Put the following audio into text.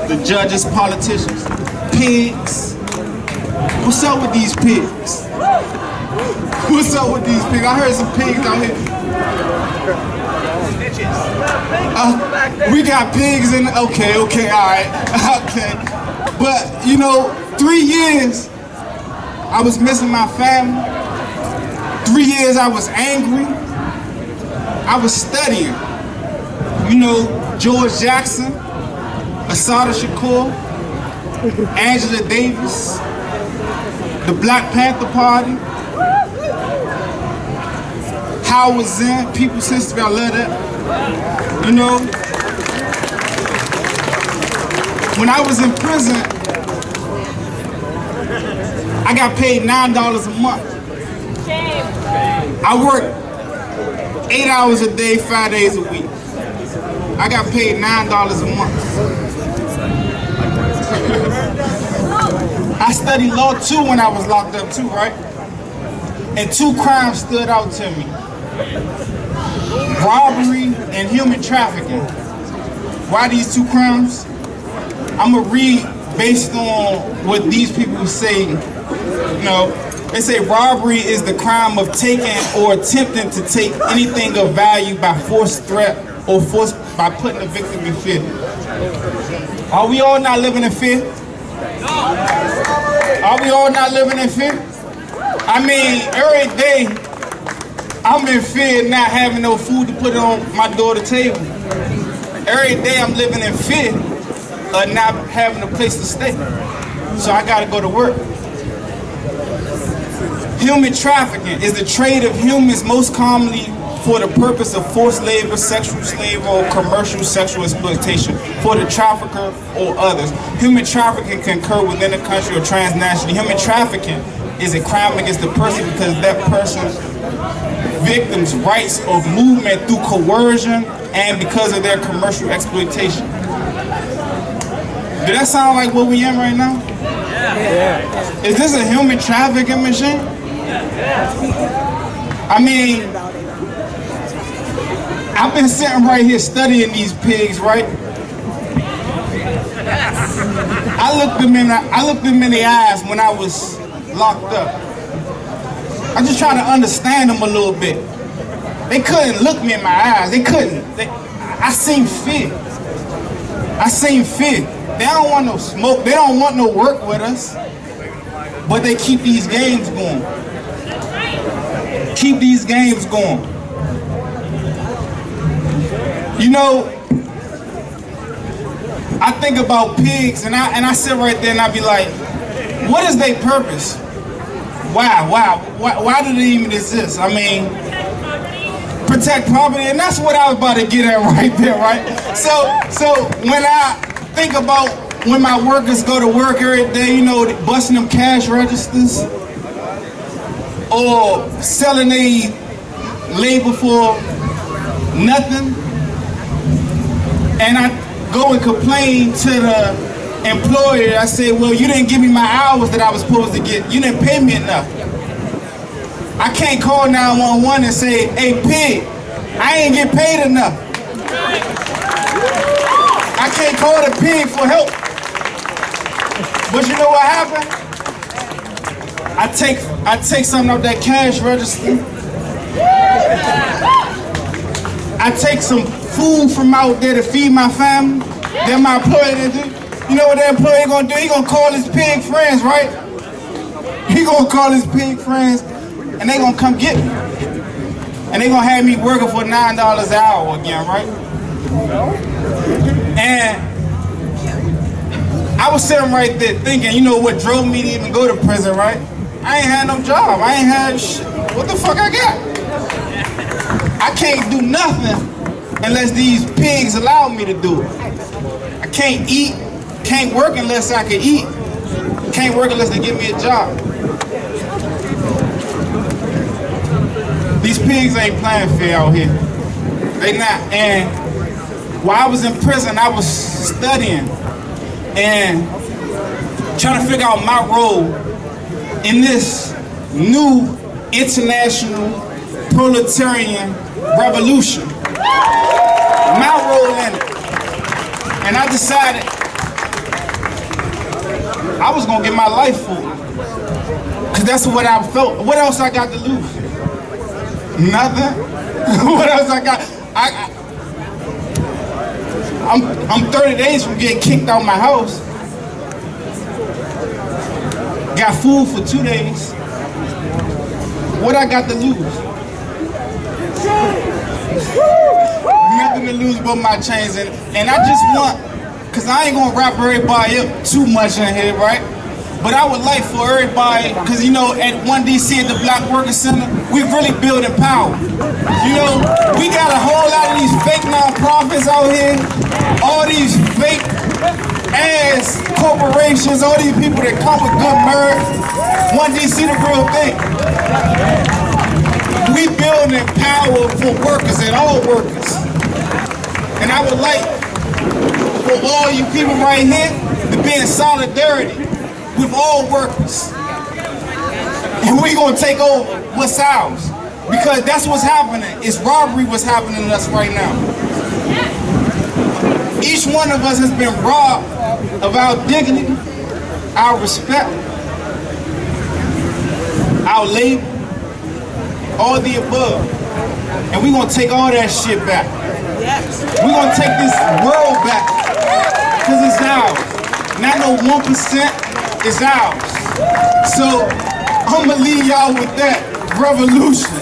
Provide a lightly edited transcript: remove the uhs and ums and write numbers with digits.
the judges, politicians, pigs. What's up with these pigs? What's up with these pigs? I heard some pigs out here. We got pigs in, okay, all right, okay. But, you know, 3 years, I was missing my family. 3 years, I was angry. I was studying. You know, George Jackson, Assata Shakur, Angela Davis, the Black Panther Party, Howard Zinn, People's History, I love that. You know, when I was in prison, I got paid $9 a month. I worked 8 hours a day, 5 days a week. I got paid $9 a month. I studied law too when I was locked up too, right? And 2 crimes stood out to me. Robbery and human trafficking. Why these 2 crimes? I'm gonna read based on what these people say. You know, they say robbery is the crime of taking or attempting to take anything of value by force, threat, or force by putting the victim in fear. Are we all not living in fear? Are we all not living in fear? I mean, every day I'm in fear of not having no food to put on my daughter's table. Every day I'm living in fear of not having a place to stay. So I gotta go to work. Human trafficking is the trade of humans most commonly for the purpose of forced labor, sexual slavery, or commercial sexual exploitation for the trafficker or others. Human trafficking can occur within a country or transnationally. Human trafficking is a crime against the person because that person's victim's rights of movement through coercion and because of their commercial exploitation. Did that sound like what we in right now? Yeah. Is this a human trafficking machine? I mean, I've been sitting right here studying these pigs, right? I looked them in the eyes when I was locked up. I just trying to understand them a little bit. They couldn't look me in my eyes. They couldn't. I seen fear. I seen fear. They don't want no smoke. They don't want no work with us. But they keep these games going. Keep these games going. You know, I think about pigs and I sit right there and I be like, what is their purpose? Why do they even exist? I mean, protect property, and that's what I was about to get at right there, right? So when I think about when my workers go to work every day, you know, busting them cash registers or selling their labor for nothing, and I go and complain to the employer, I say, well, you didn't give me my hours that I was supposed to get. You didn't pay me enough. I can't call 911 and say, hey, pig, I ain't get paid enough. I can't call the pig for help. But you know what happened? I take something out that cash register. I take some food from out there to feed my family. Then my employer do. You know what that employee gonna do? He gonna call his pig friends, right? He gonna call his pig friends, and they gonna come get me. And they gonna have me working for $9 an hour again, right? And I was sitting right there thinking, you know what drove me to even go to prison, right? I ain't had no job. I ain't had shit. What the fuck I got? I can't do nothing unless these pigs allow me to do it. I can't eat. Can't work unless I can eat. Can't work unless they give me a job. These pigs ain't playing fair out here. They not. And while I was in prison, I was studying and trying to figure out my role in this new international proletarian revolution. My role in it. And I decided I was gonna get my life for it. Cause that's what I felt. What else I got to lose? Nothing. What else I got? I'm 30 days from getting kicked out my house. Got food for 2 days. What I got to lose? Nothing to lose but my chains. And I just want, cause I ain't gonna wrap everybody up too much in here, right? But I would like for everybody, cause you know, at 1DC at the Black Workers Center, we really building power. You know, we got a whole lot of these fake nonprofits out here, all these fake ass corporations, all these people that come with good merit. 1DC the real thing. We building power for workers and all workers. And I would like for all you people right here to be in solidarity with all workers. And we're gonna take over what's ours. Because that's what's happening. It's robbery what's happening to us right now. Each one of us has been robbed of our dignity, our respect, our labor, all the above. And we're gonna take all that shit back. We're gonna take this world back. Because it's ours. Not no 1%, it's ours. So I'm gonna leave y'all with that revolution.